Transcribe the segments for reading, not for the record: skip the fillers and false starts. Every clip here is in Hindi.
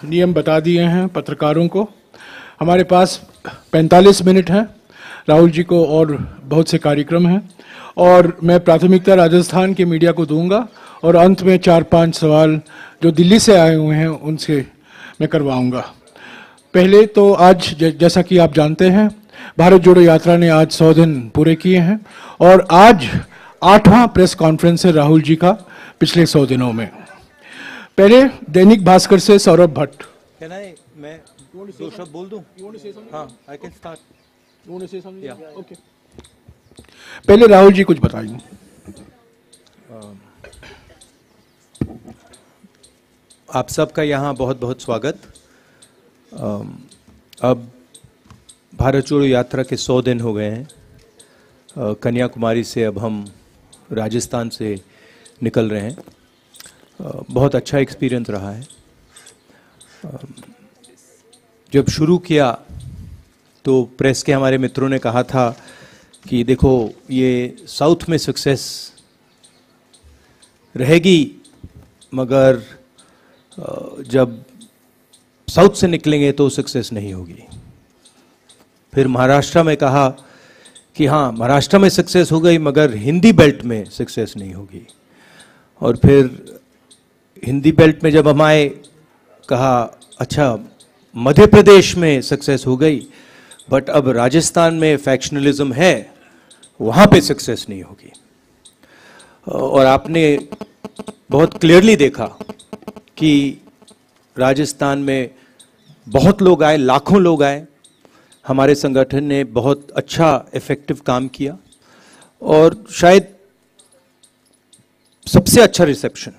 नियम बता दिए हैं पत्रकारों को। हमारे पास 45 मिनट हैं राहुल जी को, और बहुत से कार्यक्रम हैं, और मैं प्राथमिकता राजस्थान के मीडिया को दूंगा, और अंत में 4-5 सवाल जो दिल्ली से आए हुए हैं उनसे मैं करवाऊंगा। पहले तो आज जैसा कि आप जानते हैं, भारत जोड़ो यात्रा ने आज 100 दिन पूरे किए हैं, और आज 8वां प्रेस कॉन्फ्रेंस है राहुल जी का पिछले 100 दिनों में। पहले दैनिक भास्कर से सौरभ भट्ट। मैं दो शब्द बोल दूं? हाँ, I can start. Okay. पहले राहुल जी कुछ बताइए। आप सबका यहाँ बहुत बहुत स्वागत। अब भारत जोड़ो यात्रा के 100 दिन हो गए हैं। कन्याकुमारी से अब हम राजस्थान से निकल रहे हैं। बहुत अच्छा एक्सपीरियंस रहा है। जब शुरू किया तो प्रेस के हमारे मित्रों ने कहा था कि देखो ये साउथ में सक्सेस रहेगी, मगर जब साउथ से निकलेंगे तो सक्सेस नहीं होगी। फिर महाराष्ट्र में कहा कि हाँ, महाराष्ट्र में सक्सेस हो गई, मगर हिंदी बेल्ट में सक्सेस नहीं होगी। और फिर हिंदी बेल्ट में जब हम आए, कहा अच्छा मध्य प्रदेश में सक्सेस हो गई, बट अब राजस्थान में फैक्शनलिज्म है, वहाँ पे सक्सेस नहीं होगी। और आपने बहुत क्लियरली देखा कि राजस्थान में बहुत लोग आए, लाखों लोग आए। हमारे संगठन ने बहुत अच्छा इफेक्टिव काम किया, और शायद सबसे अच्छा रिसेप्शन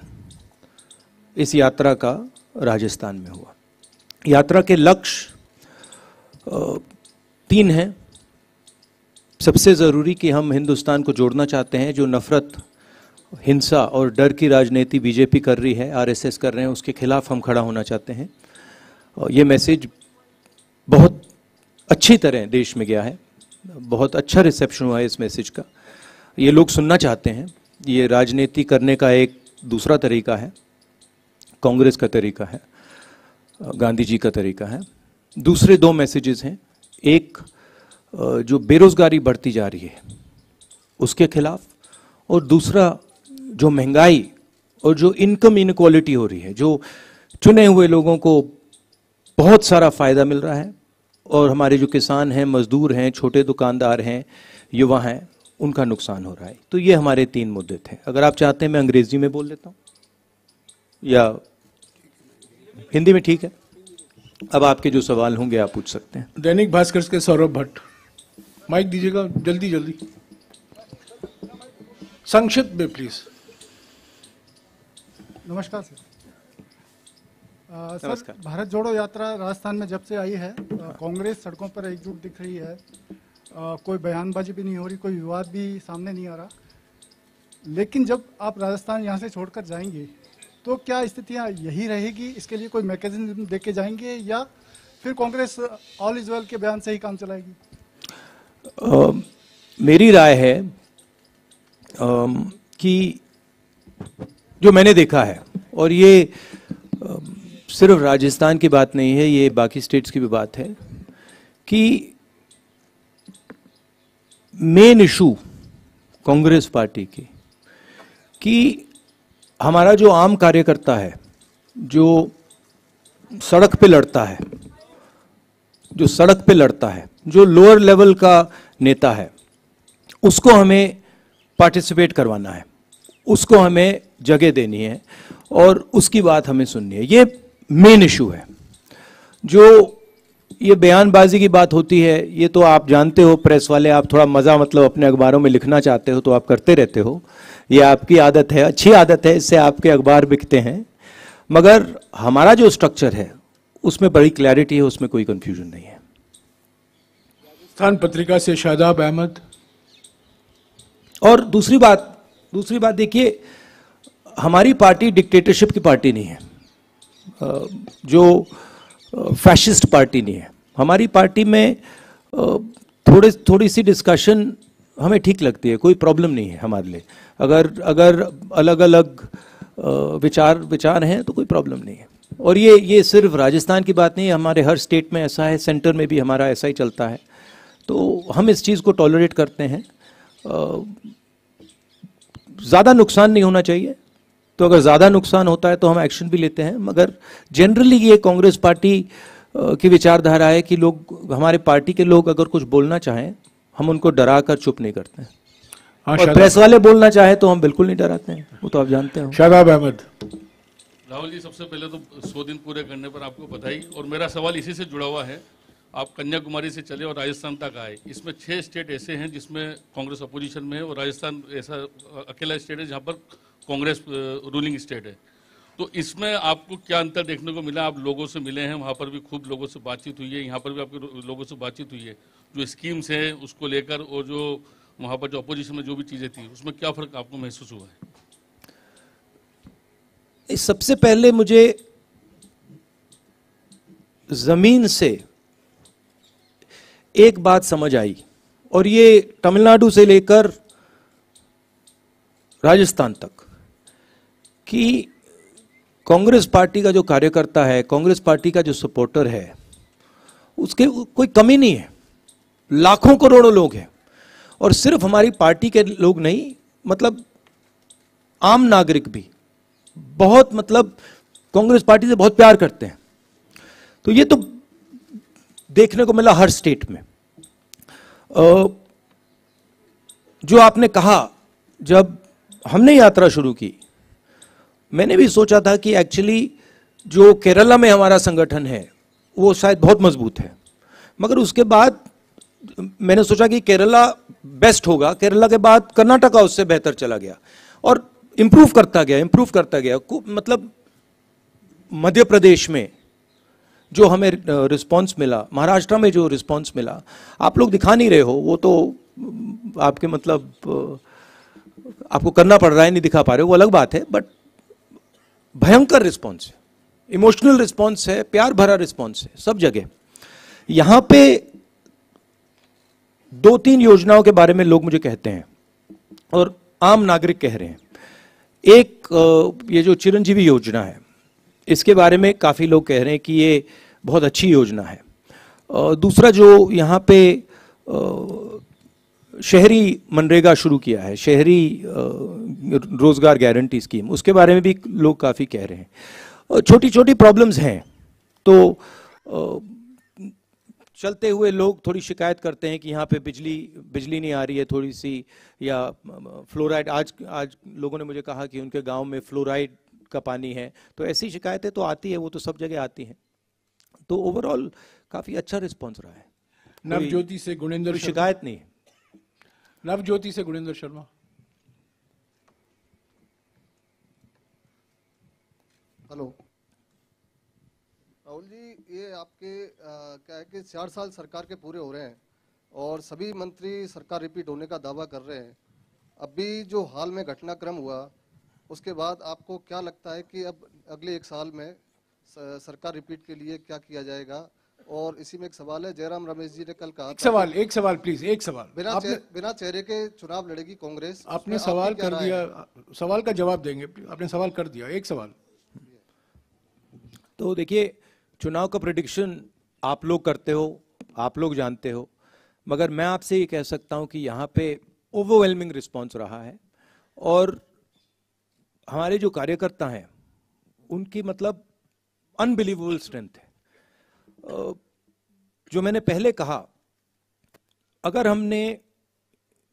इस यात्रा का राजस्थान में हुआ। यात्रा के लक्ष्य 3 हैं। सबसे ज़रूरी कि हम हिंदुस्तान को जोड़ना चाहते हैं। जो नफरत, हिंसा और डर की राजनीति बीजेपी कर रही है, आरएसएस कर रहे हैं, उसके खिलाफ हम खड़ा होना चाहते हैं। और ये मैसेज बहुत अच्छी तरह देश में गया है। बहुत अच्छा रिसेप्शन हुआ है इस मैसेज का। ये लोग सुनना चाहते हैं। ये राजनीति करने का एक दूसरा तरीका है, कांग्रेस का तरीका है, गांधी जी का तरीका है। दूसरे 2 मैसेजेस हैं। एक, जो बेरोजगारी बढ़ती जा रही है उसके खिलाफ, और दूसरा जो महंगाई और जो इनकम इनक्वालिटी हो रही है, जो चुने हुए लोगों को बहुत सारा फायदा मिल रहा है, और हमारे जो किसान हैं, मजदूर हैं, छोटे दुकानदार हैं, युवा हैं, उनका नुकसान हो रहा है। तो ये हमारे 3 मुद्दे थे। अगर आप चाहते हैं मैं अंग्रेजी में बोल लेता हूँ या हिंदी में, ठीक है? अब आपके जो सवाल होंगे आप पूछ सकते हैं। दैनिक भास्कर के सौरभ भट्ट, माइक दीजिएगा जल्दी जल्दी, संक्षिप्त में प्लीज। नमस्कार सर। नमस्कार। सर, भारत जोड़ो यात्रा राजस्थान में जब से आई है, कांग्रेस सड़कों पर एकजुट दिख रही है। कोई बयानबाजी भी नहीं हो रही, कोई विवाद भी सामने नहीं आ रहा। लेकिन जब आप राजस्थान यहाँ से छोड़कर जाएंगे तो क्या स्थितियाँ यही रहेगी? इसके लिए कोई मैकेनिज्म दे के जाएंगे, या फिर कांग्रेस ऑल इज वेल के बयान से ही काम चलाएगी? मेरी राय है कि जो मैंने देखा है, और ये सिर्फ राजस्थान की बात नहीं है, ये बाकी स्टेट्स की भी बात है, कि मेन इशू कांग्रेस पार्टी की कि हमारा जो आम कार्यकर्ता है, जो सड़क पे लड़ता है, जो लोअर लेवल का नेता है, उसको हमें पार्टिसिपेट करवाना है, उसको हमें जगह देनी है, और उसकी बात हमें सुननी है। ये मेन इशू है। जो ये बयानबाजी की बात होती है, ये तो आप जानते हो, प्रेस वाले, आप थोड़ा मज़ा मतलब अपने अखबारों में लिखना चाहते हो तो आप करते रहते हो। ये आपकी आदत है, अच्छी आदत है, इससे आपके अखबार बिकते हैं। मगर हमारा जो स्ट्रक्चर है उसमें बड़ी क्लैरिटी है, उसमें कोई कंफ्यूजन नहीं है। राजस्थान पत्रिका से शादाब अहमद। और दूसरी बात देखिए, हमारी पार्टी डिक्टेटरशिप की पार्टी नहीं है, जो फैशिस्ट पार्टी नहीं है। हमारी पार्टी में थोड़ी सी डिस्कशन हमें ठीक लगती है, कोई प्रॉब्लम नहीं है हमारे लिए। अगर अलग अलग विचार हैं तो कोई प्रॉब्लम नहीं है। और ये सिर्फ राजस्थान की बात नहीं है, हमारे हर स्टेट में ऐसा है, सेंटर में भी हमारा ऐसा ही चलता है। तो हम इस चीज़ को टॉलरेट करते हैं। ज़्यादा नुकसान नहीं होना चाहिए, तो अगर ज़्यादा नुकसान होता है तो हम एक्शन भी लेते हैं, मगर जनरली ये कांग्रेस पार्टी की विचारधारा है कि लोग, हमारे पार्टी के लोग अगर कुछ बोलना चाहें, हम उनको डरा कर चुप नहीं करते हैं। और प्रेस वाले बोलना चाहे तो हम बिल्कुल नहीं डराते हैं, वो तो आप जानते हो। शादाब अहमद। राहुल जी, सबसे पहले तो 100 दिन पूरे करने पर आपको बधाई। और मेरा सवाल इसी से जुड़ा हुआ है, आप कन्याकुमारी से चले और राजस्थान तक आए, इसमें 6 स्टेट ऐसे हैं जिसमें कांग्रेस अपोजिशन में है, और राजस्थान ऐसा अकेला स्टेट है जहाँ पर कांग्रेस रूलिंग स्टेट है। तो इसमें आपको क्या अंतर देखने को मिला? आप लोगों से मिले हैं, वहाँ पर भी खूब लोगों से बातचीत हुई है, यहाँ पर भी आपके लोगों से बातचीत हुई है, जो स्कीम्स हैं उसको लेकर, और जो वहाँ पर जो अपोजिशन में जो भी चीज़ें थी उसमें क्या फ़र्क आपको महसूस हुआ है? सबसे पहले मुझे जमीन से एक बात समझ आई, और ये तमिलनाडु से लेकर राजस्थान तक, कि कांग्रेस पार्टी का जो कार्यकर्ता है, कांग्रेस पार्टी का जो सपोर्टर है, उसके कोई कमी नहीं है। लाखों करोड़ों लोग हैं, और सिर्फ हमारी पार्टी के लोग नहीं, मतलब आम नागरिक भी बहुत, मतलब कांग्रेस पार्टी से बहुत प्यार करते हैं। तो ये तो देखने को मिला हर स्टेट में। जो आपने कहा, जब हमने यात्रा शुरू की, मैंने भी सोचा था कि एक्चुअली जो केरला में हमारा संगठन है वो शायद बहुत मजबूत है, मगर उसके बाद मैंने सोचा कि केरला बेस्ट होगा, केरला के बाद कर्नाटका उससे बेहतर चला गया, और इंप्रूव करता गया। मतलब मध्य प्रदेश में जो हमें रिस्पांस मिला, महाराष्ट्र में जो रिस्पांस मिला, आप लोग दिखा नहीं रहे हो, वो तो आपके मतलब आपको करना पड़ रहा है, नहीं दिखा पा रहे हो, वो अलग बात है, बट भयंकर रिस्पांस है, इमोशनल रिस्पांस है, प्यार भरा रिस्पांस है सब जगह। यहां पे 2-3 योजनाओं के बारे में लोग मुझे कहते हैं, और आम नागरिक कह रहे हैं। एक ये जो चिरंजीवी योजना है, इसके बारे में काफ़ी लोग कह रहे हैं कि ये बहुत अच्छी योजना है। दूसरा जो यहाँ पे शहरी मनरेगा शुरू किया है, शहरी रोजगार गारंटी स्कीम, उसके बारे में भी लोग काफ़ी कह रहे हैं। छोटी छोटी प्रॉब्लम्स हैं, तो चलते हुए लोग थोड़ी शिकायत करते हैं कि यहाँ पे बिजली नहीं आ रही है थोड़ी सी, या फ्लोराइड, आज लोगों ने मुझे कहा कि उनके गांव में फ्लोराइड का पानी है। तो ऐसी शिकायतें तो आती है, वो तो सब जगह आती हैं। तो ओवरऑल काफ़ी अच्छा रिस्पॉन्स रहा है। नवज्योति से गुणेंद्र, शिकायत नहीं है। नवज्योति से गुणेंद्र शर्मा। हेलो राहुल जी, ये आपके क्या है कि 4 साल सरकार के पूरे हो रहे हैं और सभी मंत्री सरकार रिपीट होने का दावा कर रहे हैं। अभी जो हाल में घटनाक्रम हुआ, उसके बाद आपको क्या लगता है कि अब अगले 1 साल में सरकार रिपीट के लिए क्या किया जाएगा? और इसी में एक सवाल है, जयराम रमेश जी ने कल कहा, एक सवाल प्लीज, एक सवाल। बिना चेहरे के चुनाव लड़ेगी कांग्रेस। आपने सवाल कर दिया, सवाल का जवाब देंगे। आपने सवाल कर दिया, एक सवाल। तो देखिए, चुनाव का प्रेडिक्शन आप लोग करते हो, आप लोग जानते हो, मगर मैं आपसे ये कह सकता हूं कि यहाँ पे ओवरवेलमिंग रिस्पांस रहा है, और हमारे जो कार्यकर्ता हैं उनकी मतलब अनबिलीवेबल स्ट्रेंथ है। जो मैंने पहले कहा, अगर हमने,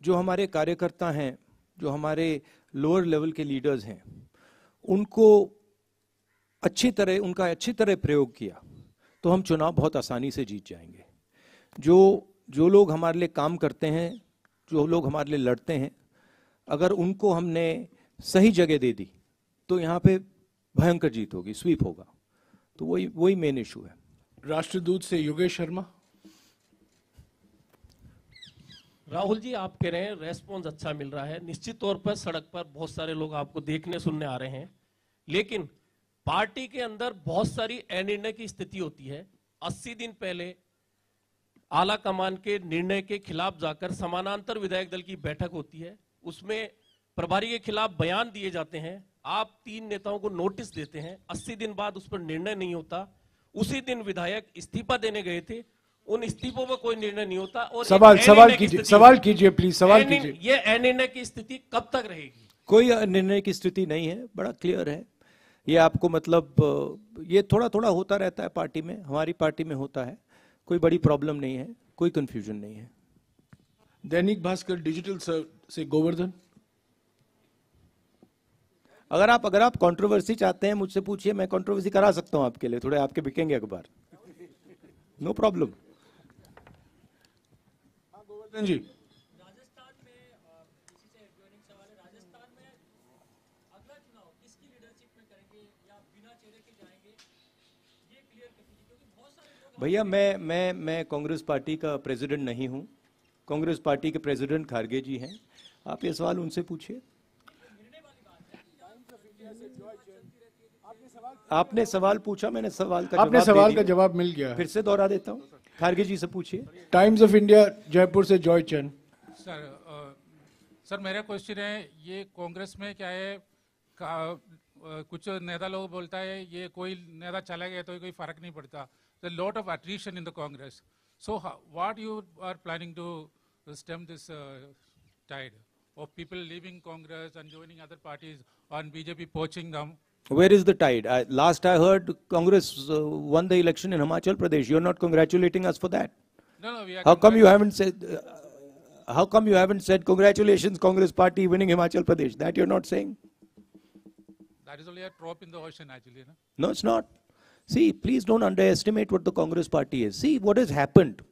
जो हमारे कार्यकर्ता हैं, जो हमारे लोअर लेवल के लीडर्स हैं, उनका अच्छी तरह प्रयोग किया, तो हम चुनाव बहुत आसानी से जीत जाएंगे। जो लोग हमारे लिए काम करते हैं, जो लोग हमारे लिए लड़ते हैं, अगर उनको हमने सही जगह दे दी, तो यहाँ पे भयंकर जीत होगी, स्वीप होगा। तो वही मेन इशू है। राष्ट्रदूत से योगेश शर्मा। राहुल जी, आप कह रहे हैं रेस्पॉन्स अच्छा मिल रहा है, निश्चित तौर पर सड़क पर बहुत सारे लोग आपको देखने सुनने आ रहे हैं, लेकिन पार्टी के अंदर बहुत सारी अनिर्णय की स्थिति होती है। 80 दिन पहले आला कमान के निर्णय के खिलाफ जाकर समानांतर विधायक दल की बैठक होती है, उसमें प्रभारी के खिलाफ बयान दिए जाते हैं। आप 3 नेताओं को नोटिस देते हैं, 80 दिन बाद उस पर निर्णय नहीं होता। उसी दिन विधायक इस्तीफा देने गए थे, उन इस्तीफों पर कोई निर्णय नहीं होता। और सवाल कीजिए प्लीज, सवाल कीजिए। ये अनिर्णय की स्थिति कब तक रहेगी? कोई निर्णय की स्थिति नहीं है, बड़ा क्लियर है ये आपको। मतलब ये थोड़ा थोड़ा होता रहता है पार्टी में, हमारी पार्टी में होता है, कोई बड़ी प्रॉब्लम नहीं है, कोई कंफ्यूजन नहीं है। दैनिक भास्कर डिजिटल से गोवर्धन। अगर आप कंट्रोवर्सी चाहते हैं मुझसे पूछिए, मैं कंट्रोवर्सी करा सकता हूं आपके लिए, थोड़े आपके बिकेंगे अखबार, नो प्रॉब्लम। गोवर्धन जी, राजस्थान में इसी से एडजॉइनिंग सवाल है, राजस्थान में अगला चुनाव किसकी लीडरशिप में करेंगे या बिना चेहरे के जाएंगे, ये क्लियर कर दीजिए, क्योंकि बहुत सारे लोग। भैया मैं कांग्रेस पार्टी का प्रेसिडेंट नहीं हूं, कांग्रेस पार्टी के प्रेसिडेंट खारगे जी हैं, आप ये सवाल उनसे पूछिए। आपने सवाल पूछा, मैंने सवाल का जवाब मिल गया। फिर से दोहरा देता हूं, खारगे जी से पूछिए। टाइम्स ऑफ इंडिया जयपुर से जॉय चंद। सर मेरा क्वेश्चन है, ये कांग्रेस में क्या है, कुछ नेता लोग बोलता है ये कोई नेता चला गया तो कोई फर्क नहीं पड़ता, the lot of attrition in the Congress, so what you are planning to stem this tide of people leaving Congress and joining other parties and BJP poaching them? Where is the tide? Last I heard, Congress won the election in Himachal Pradesh. You're not congratulating us for that. No, we are. How come you haven't said congratulations, Congress Party winning Himachal Pradesh? That you're not saying. That is only a drop in the ocean, actually. No? No, it's not. See, please don't underestimate what the Congress Party is. See what has happened.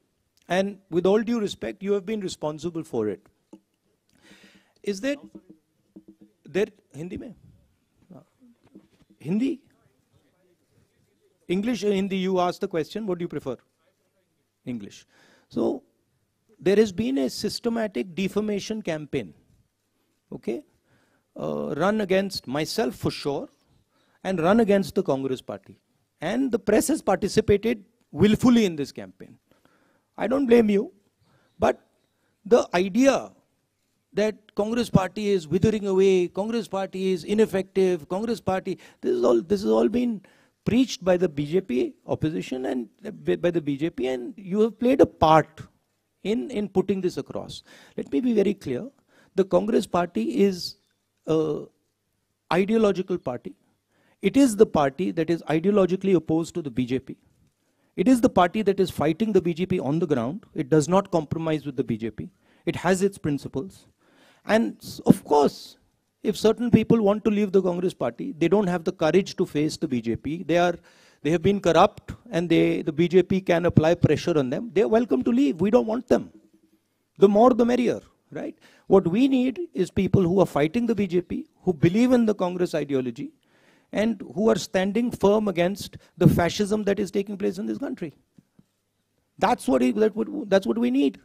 And with all due respect, you have been responsible for it. Is there Hindi mein? Hindi? English or Hindi? You asked the question, what do you prefer? English. So, there has been a systematic defamation campaign, okay, run against myself for sure, and run against the Congress Party. And the press has participated willfully in this campaign. I don't blame you, but the idea that Congress Party is withering away, Congress Party is ineffective, Congress Party, this is all been preached by the BJP opposition and by the BJP, and you have played a part in putting this across. Let me be very clear. The Congress Party is an ideological party. It is the party that is ideologically opposed to the BJP. It is the party that is fighting the BJP on the ground. It does not compromise with the BJP. It has its principles. And of course, if certain people want to leave the Congress Party, they don't have the courage to face the BJP. They have been corrupt, and the BJP can apply pressure on them. They are welcome to leave. We don't want them. The more the merrier, right? What we need is people who are fighting the BJP, who believe in the Congress ideology, and who are standing firm against the fascism that is taking place in this country. That's what we need.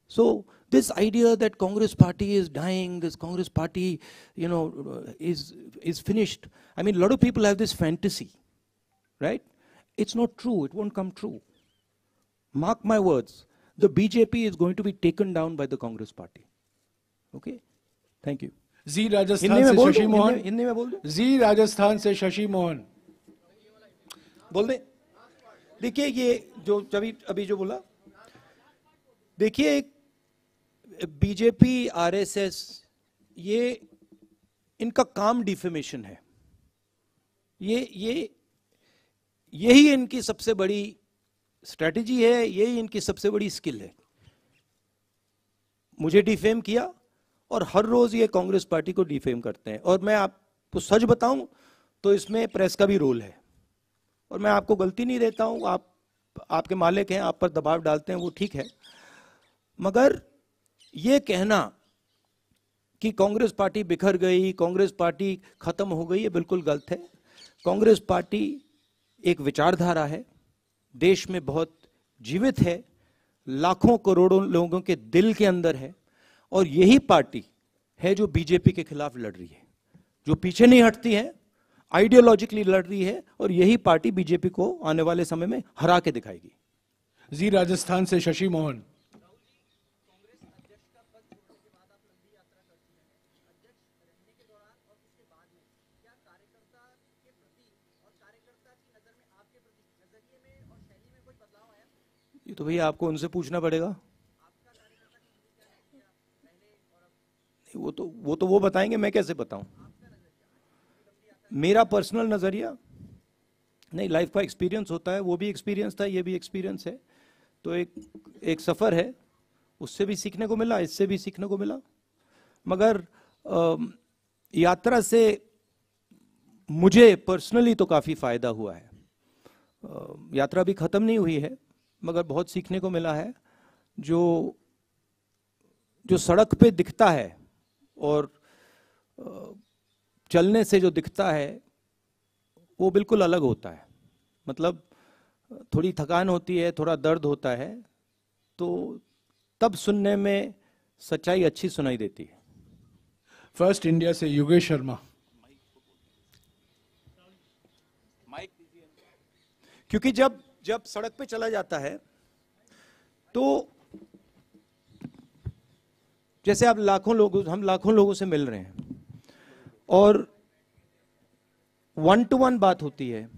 So this idea that Congress Party is dying, this Congress Party, is finished. I mean, a lot of people have this fantasy, right? It's not true. It won't come true. Mark my words. The BJP is going to be taken down by the Congress Party. Okay? Thank you. जी राजस्थान से शशि मोहन। हिंदी में बोल दो। जी राजस्थान से शशि मोहन बोल दे। देखिए ये जो अभी जो बोला, देखिए बीजेपी आरएसएस, ये इनका काम डिफेमेशन है। यही इनकी सबसे बड़ी स्ट्रेटजी है, यही इनकी सबसे बड़ी स्किल है। मुझे डिफेम किया और हर रोज ये कांग्रेस पार्टी को डिफेम करते हैं। और मैं आपको सच बताऊं तो इसमें प्रेस का भी रोल है, और मैं आपको गलती नहीं देता हूं। आपके मालिक हैं, आप पर दबाव डालते हैं, वो ठीक है, मगर ये कहना कि कांग्रेस पार्टी बिखर गई, कांग्रेस पार्टी खत्म हो गई, ये बिल्कुल गलत है। कांग्रेस पार्टी एक विचारधारा है, देश में बहुत जीवित है, लाखों करोड़ों लोगों के दिल के अंदर है, और यही पार्टी है जो बीजेपी के खिलाफ लड़ रही है, जो पीछे नहीं हटती है, आइडियोलॉजिकली लड़ रही है, और यही पार्टी बीजेपी को आने वाले समय में हरा के दिखाएगी। जी राजस्थान से शशि मोहन। ये तो भैया आपको उनसे पूछना पड़ेगा। वो बताएंगे, मैं कैसे बताऊं? मेरा पर्सनल नजरिया नहीं, लाइफ का एक्सपीरियंस होता है, वो भी एक्सपीरियंस था, ये भी एक्सपीरियंस है, तो एक सफर है, उससे भी सीखने को मिला, इससे भी सीखने को मिला। मगर यात्रा से मुझे पर्सनली तो काफी फायदा हुआ है। यात्रा भी खत्म नहीं हुई है, मगर बहुत सीखने को मिला है। जो सड़क पे दिखता है और चलने से जो दिखता है वो बिल्कुल अलग होता है। मतलब थोड़ी थकान होती है, थोड़ा दर्द होता है, तो तब सुनने में सच्चाई अच्छी सुनाई देती है। फर्स्ट इंडिया से योगेश शर्मा। क्योंकि जब सड़क पे चला जाता है तो जैसे हम लाखों लोगों से मिल रहे हैं और 1-to-1 बात होती है,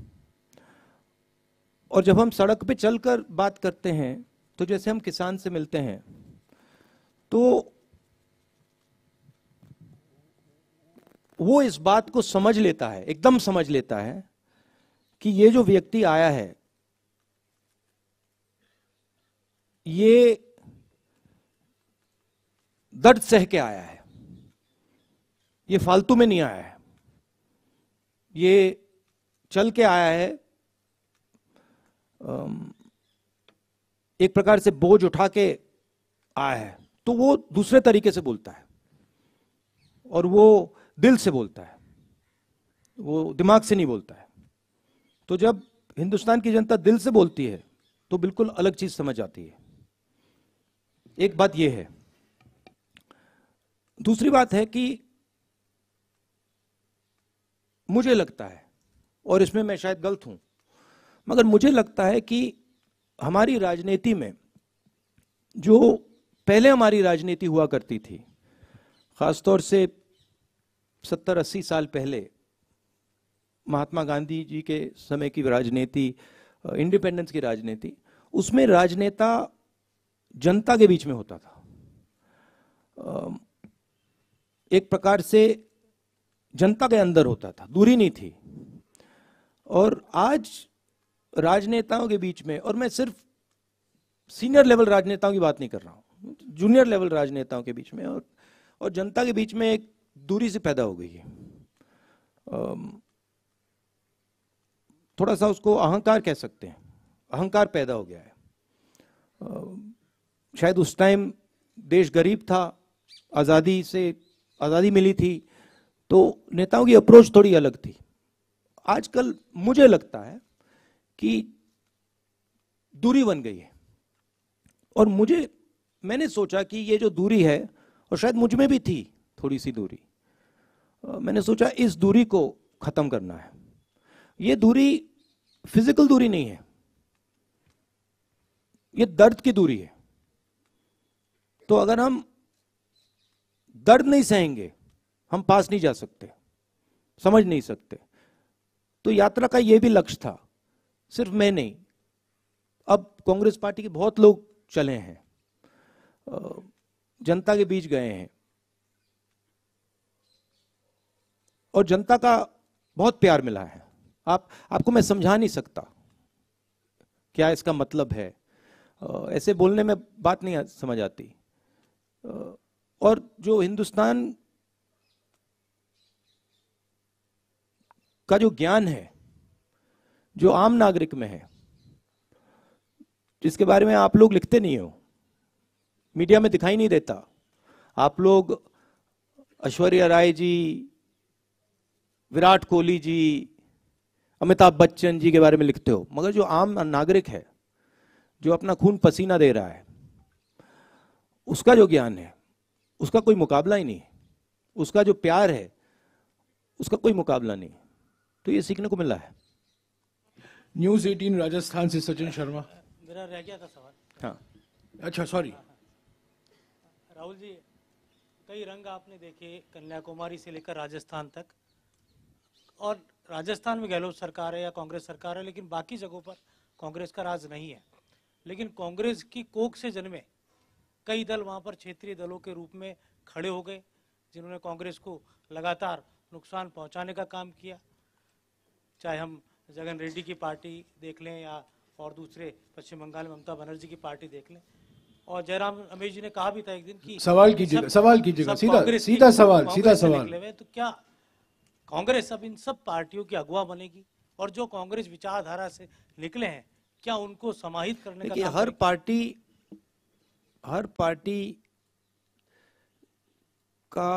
और जब हम सड़क पे चलकर बात करते हैं तो जैसे हम किसान से मिलते हैं तो वो इस बात को समझ लेता है, एकदम समझ लेता है कि ये जो व्यक्ति आया है ये दर्द सह के आया है, ये फालतू में नहीं आया है, ये चल के आया है, एक प्रकार से बोझ उठा के आया है। तो वो दूसरे तरीके से बोलता है और वो दिल से बोलता है, वो दिमाग से नहीं बोलता है। तो जब हिंदुस्तान की जनता दिल से बोलती है तो बिल्कुल अलग चीज समझ आती है। एक बात यह है। दूसरी बात है कि मुझे लगता है, और इसमें मैं शायद गलत हूं, मगर मुझे लगता है कि हमारी राजनीति में जो पहले हमारी राजनीति हुआ करती थी, खासतौर से 70-80 साल पहले महात्मा गांधी जी के समय की राजनीति, इंडिपेंडेंस की राजनीति, उसमें राजनेता जनता के बीच में होता था। एक प्रकार से जनता के अंदर होता था, दूरी नहीं थी। और आज राजनेताओं के बीच में, और मैं सिर्फ सीनियर लेवल राजनेताओं की बात नहीं कर रहा हूं, जूनियर लेवल राजनेताओं के बीच में और जनता के बीच में एक दूरी सी पैदा हो गई है। थोड़ा सा उसको अहंकार कह सकते हैं, अहंकार पैदा हो गया है। शायद उस टाइम देश गरीब था, आज़ादी मिली थी, तो नेताओं की अप्रोच थोड़ी अलग थी। आजकल मुझे लगता है कि दूरी बन गई है, और मैंने सोचा कि ये जो दूरी है, और शायद मुझ में भी थी थोड़ी सी दूरी, मैंने सोचा इस दूरी को खत्म करना है। ये दूरी फिजिकल दूरी नहीं है, ये दर्द की दूरी है। तो अगर हम दर्द नहीं सहेंगे, हम पास नहीं जा सकते, समझ नहीं सकते। तो यात्रा का यह भी लक्ष्य था, सिर्फ मैं नहीं, अब कांग्रेस पार्टी के बहुत लोग चले हैं, जनता के बीच गए हैं, और जनता का बहुत प्यार मिला है। आपको मैं समझा नहीं सकता क्या इसका मतलब है, ऐसे बोलने में बात नहीं समझ आती। और जो हिंदुस्तान का जो ज्ञान है, जो आम नागरिक में है, जिसके बारे में आप लोग लिखते नहीं हो, मीडिया में दिखाई नहीं देता। आप लोग ऐश्वर्या राय जी, विराट कोहली जी, अमिताभ बच्चन जी के बारे में लिखते हो, मगर जो आम नागरिक है, जो अपना खून पसीना दे रहा है, उसका जो ज्ञान है, उसका कोई मुकाबला ही नहीं। उसका जो प्यार है, उसका कोई मुकाबला नहीं। तो ये सीखने को मिला है। न्यूज़ 18 राजस्थान से सचिन शर्मा। मेरा रह गया था सवाल। हाँ, अच्छा, सॉरी। राहुल जी, कई रंग आपने देखे कन्याकुमारी से लेकर राजस्थान तक, और राजस्थान में गहलोत सरकार है या कांग्रेस सरकार है, लेकिन बाकी जगहों पर कांग्रेस का राज नहीं है, लेकिन कांग्रेस की कोख से जन्मे कई दल वहां पर क्षेत्रीय दलों के रूप में खड़े हो गए, जिन्होंने कांग्रेस को लगातार नुकसान पहुंचाने का काम किया। चाहे हम जगन रेड्डी की पार्टी देख लें या और दूसरे पश्चिम बंगाल में ममता बनर्जी की पार्टी देख लें, और जयराम रमेश जी ने कहा भी था एक दिन कि सवाल कीजिएगा, सीधा सवाल। तो क्या कांग्रेस अब इन सब पार्टियों की अगुवा बनेगी, और जो कांग्रेस विचारधारा से निकले हैं क्या उनको समाहित करने का काम हर पार्टी का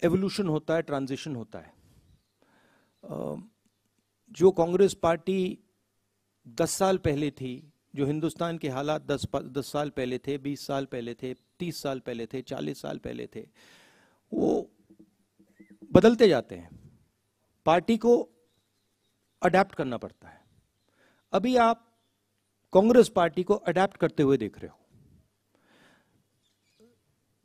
एवोल्यूशन होता है, ट्रांजिशन होता है। जो कांग्रेस पार्टी 10 साल पहले थी, जो हिंदुस्तान के हालात 10 साल पहले थे, 20 साल पहले थे, 30 साल पहले थे, 40 साल पहले थे, वो बदलते जाते हैं। पार्टी को अडेप्ट करना पड़ता है। अभी आप कांग्रेस पार्टी को अडेप्ट करते हुए देख रहे हो।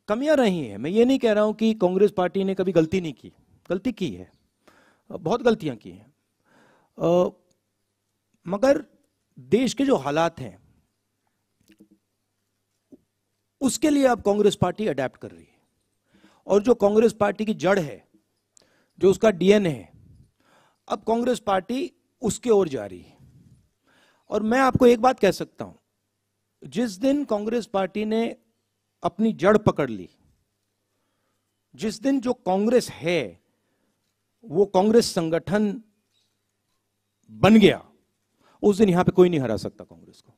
कमियां रही हैं, मैं ये नहीं कह रहा हूं कि कांग्रेस पार्टी ने कभी गलती नहीं की, गलती की है, बहुत गलतियां की हैं, मगर देश के जो हालात हैं उसके लिए अब कांग्रेस पार्टी अडेप्ट कर रही है, और जो कांग्रेस पार्टी की जड़ है, जो उसका डीएनए है, अब कांग्रेस पार्टी उसके ओर जा रही है। और मैं आपको एक बात कह सकता हूं, जिस दिन कांग्रेस पार्टी ने अपनी जड़ पकड़ ली, जिस दिन जो कांग्रेस है वो कांग्रेस संगठन बन गया, उस दिन यहां पे कोई नहीं हरा सकता कांग्रेस को।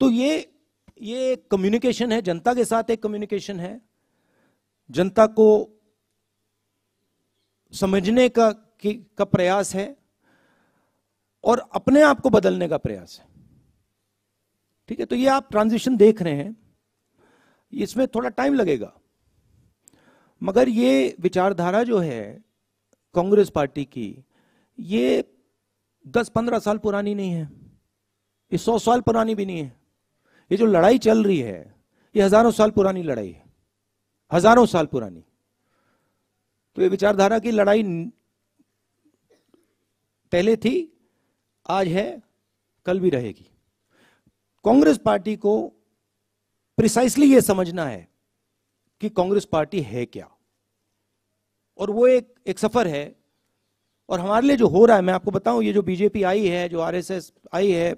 तो ये कम्युनिकेशन है, जनता के साथ एक कम्युनिकेशन है, जनता को समझने का प्रयास है, और अपने आप को बदलने का प्रयास है। ठीक है, तो ये आप ट्रांजिशन देख रहे हैं, इसमें थोड़ा टाइम लगेगा, मगर ये विचारधारा जो है कांग्रेस पार्टी की, ये 10-15 साल पुरानी नहीं है, ये 100 साल पुरानी भी नहीं है। ये जो लड़ाई चल रही है ये हजारों साल पुरानी लड़ाई है, हजारों साल पुरानी। तो ये विचारधारा की लड़ाई पहले थी, आज है, कल भी रहेगी। कांग्रेस पार्टी को प्रिसाइसली ये समझना है कि कांग्रेस पार्टी है क्या, और वो एक सफर है। और हमारे लिए जो हो रहा है, मैं आपको बताऊं, ये जो बीजेपी आई है, जो आरएसएस आई है,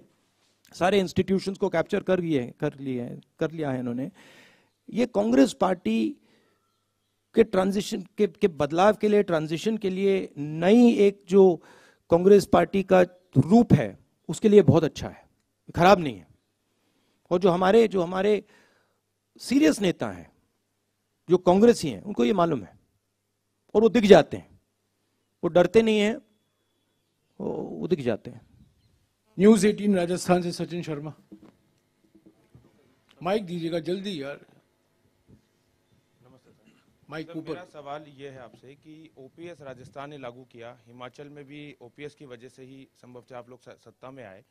सारे इंस्टीट्यूशंस को कैप्चर कर लिया है इन्होंने। ये कांग्रेस पार्टी के ट्रांजिशन के बदलाव के लिए, ट्रांजिशन के लिए नई एक जो कांग्रेस पार्टी का रूप है, उसके लिए बहुत अच्छा है, खराब नहीं है। और जो हमारे सीरियस नेता हैं, जो कांग्रेसी हैं, उनको ये मालूम है, और वो दिख जाते हैं, वो डरते नहीं हैं, वो दिख जाते हैं। न्यूज़ 18 राजस्थान से सचिन शर्मा। माइक दीजिएगा जल्दी यार, माइक ऊपर। मेरा सवाल ये है आपसे कि ओपीएस राजस्थान ने लागू किया, हिमाचल में भी ओपीएस की वजह से ही संभवतः आप लोग सत्ता में आए।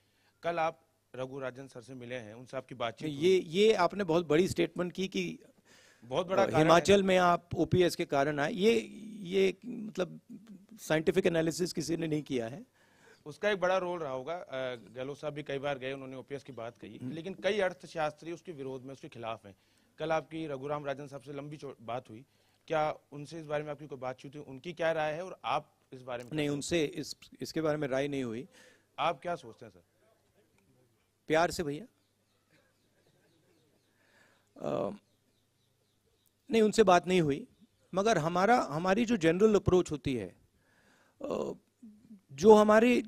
कल आप रघु राजन सर से मिले हैं, उनसे आपकी बातचीत? ये आपने बहुत बड़ी स्टेटमेंट की कि बहुत बड़ा हिमाचल में आप ओपीएस के कारण आए। ये मतलब साइंटिफिक एनालिसिस किसी ने नहीं किया है। उसका एक बड़ा रोल रहा होगा। गहलोत साहब भी कई बार गए, उन्होंने ओपीएस की बात कही, लेकिन कई अर्थशास्त्री उसके विरोध में, उसके खिलाफ हैं। कल आपकी रघुराम राजन साहब से लंबी बात हुई, क्या उनसे इस बारे में आपकी कोई बातचीत हुई? उनकी क्या राय है, और आप इस बारे में? नहीं, उनसे इसके बारे में राय नहीं हुई। आप क्या सोचते हैं सर? प्यार से भैया, नहीं, उनसे बात नहीं हुई, मगर हमारी जो जनरल अप्रोच होती है, जो हमारी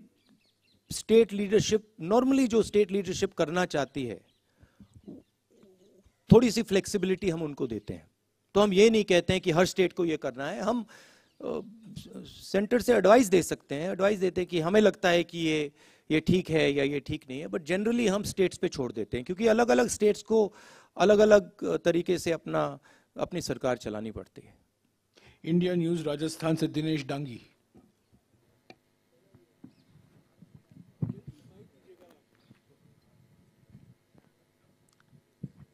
स्टेट लीडरशिप, नॉर्मली जो स्टेट लीडरशिप करना चाहती है, थोड़ी सी फ्लेक्सिबिलिटी हम उनको देते हैं। तो हम ये नहीं कहते हैं कि हर स्टेट को ये करना है, हम सेंटर से एडवाइस दे सकते हैं, एडवाइस देते हैं कि हमें लगता है कि ये ठीक है या ये ठीक नहीं है, बट जनरली हम स्टेट्स पे छोड़ देते हैं, क्योंकि अलग अलग स्टेट्स को अलग अलग तरीके से अपनी सरकार चलानी पड़ती है। इंडिया न्यूज़ राजस्थान से दिनेश डांगी।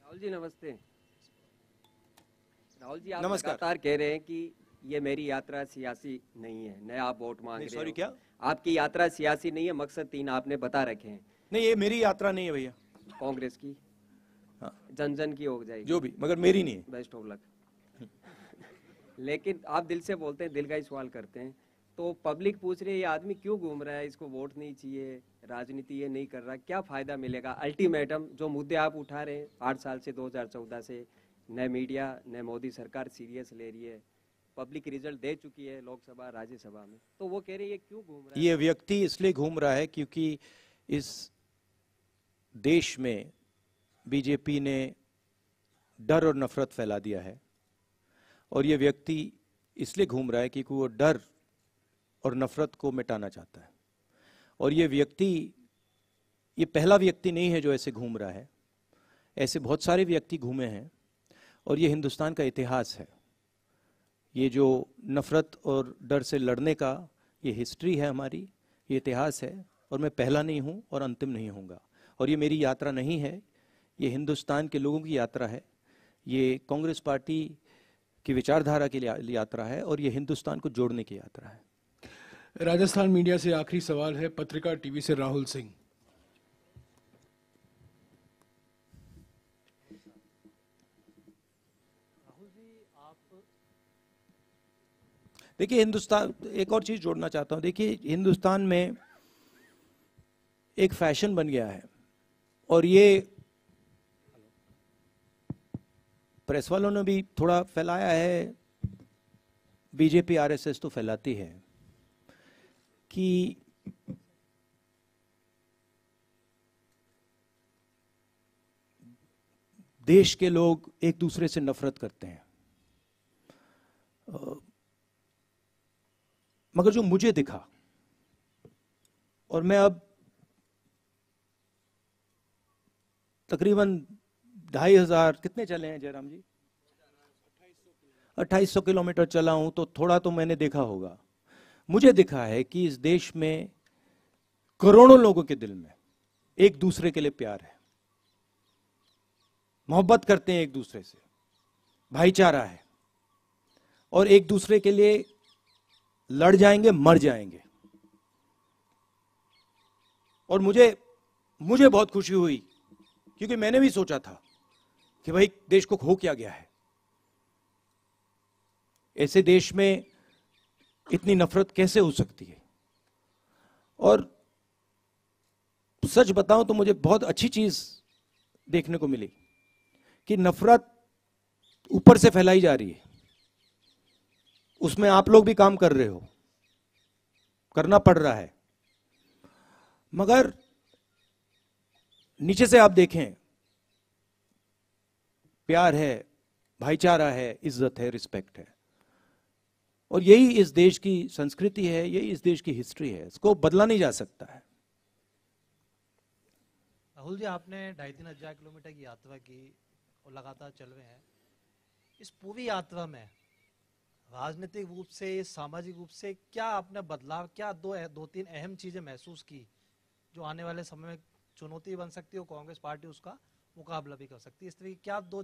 राहुल जी नमस्ते। राहुल जी, आप लगातार कह रहे हैं कि ये मेरी यात्रा सियासी नहीं है, नया आप वोट मांग रहे हैं। सॉरी, क्या? आपकी यात्रा सियासी नहीं है, मकसद 3 आपने बता रखे हैं। नहीं, ये मेरी यात्रा नहीं है भैया, कांग्रेस की। हाँ। जन जन की हो जाएगी जो भी, मगर मेरी नहीं है। Best of luck. लेकिन आप दिल से बोलते हैं, दिल का ही सवाल करते हैं, तो पब्लिक पूछ रही है ये आदमी क्यों घूम रहा है, इसको वोट नहीं चाहिए, राजनीति ये नहीं कर रहा, क्या फायदा मिलेगा? अल्टीमेटम जो मुद्दे आप उठा रहे हैं 8 साल से, 2014 से, न मीडिया न मोदी सरकार सीरियस ले रही है, पब्लिक रिजल्ट दे चुकी है लोकसभा राज्यसभा में, तो वो कह रही है क्यों घूम रहा है? ये व्यक्ति इसलिए घूम रहा है क्योंकि इस देश में बीजेपी ने डर और नफरत फैला दिया है, और ये व्यक्ति इसलिए घूम रहा है क्योंकि वो डर और नफरत को मिटाना चाहता है। और ये व्यक्ति, ये पहला व्यक्ति नहीं है जो ऐसे घूम रहा है, ऐसे बहुत सारे व्यक्ति घूमे हैं, और ये हिंदुस्तान का इतिहास है। ये जो नफरत और डर से लड़ने का ये हिस्ट्री है हमारी, ये इतिहास है, और मैं पहला नहीं हूँ और अंतिम नहीं होऊंगा। और ये मेरी यात्रा नहीं है, ये हिंदुस्तान के लोगों की यात्रा है, ये कांग्रेस पार्टी की विचारधारा की यात्रा है, और ये हिंदुस्तान को जोड़ने की यात्रा है। राजस्थान मीडिया से आखिरी सवाल है, पत्रिका टीवी से राहुल सिंह। देखिए, हिंदुस्तान, एक और चीज जोड़ना चाहता हूं। देखिए, हिंदुस्तान में एक फैशन बन गया है, और ये प्रेस वालों ने भी थोड़ा फैलाया है, बीजेपी आरएसएस तो फैलाती है, कि देश के लोग एक दूसरे से नफरत करते हैं। मगर जो मुझे दिखा, और मैं अब तकरीबन 2500, कितने चले हैं जयराम जी? 2800 किलोमीटर चला हूं, तो थोड़ा तो मैंने देखा होगा। मुझे दिखा है कि इस देश में करोड़ों लोगों के दिल में एक दूसरे के लिए प्यार है, मोहब्बत करते हैं एक दूसरे से, भाईचारा है, और एक दूसरे के लिए लड़ जाएंगे, मर जाएंगे। और मुझे बहुत खुशी हुई, क्योंकि मैंने भी सोचा था कि भाई देश को खो क्या गया है, ऐसे देश में इतनी नफरत कैसे हो सकती है। और सच बताऊं तो मुझे बहुत अच्छी चीज देखने को मिली कि नफरत ऊपर से फैलाई जा रही है, उसमें आप लोग भी काम कर रहे हो, करना पड़ रहा है, मगर नीचे से आप देखें, प्यार है, भाईचारा है, इज्जत है, रिस्पेक्ट है। और यही इस देश की संस्कृति है, यही इस देश की हिस्ट्री है, इसको बदला नहीं जा सकता है। राहुल जी, आपने 2500 किलोमीटर की यात्रा की और लगातार चल रहे हैं। इस पूरी यात्रा में राजनीतिक रूप से, सामाजिक रूप से क्या आपने बदलाव, क्या दो तीन अहम चीजें महसूस की जो आने वाले समय में चुनौती बन सकती है और कांग्रेस पार्टी उसका मुकाबला भी कर सकती है? इस तरह की क्या दो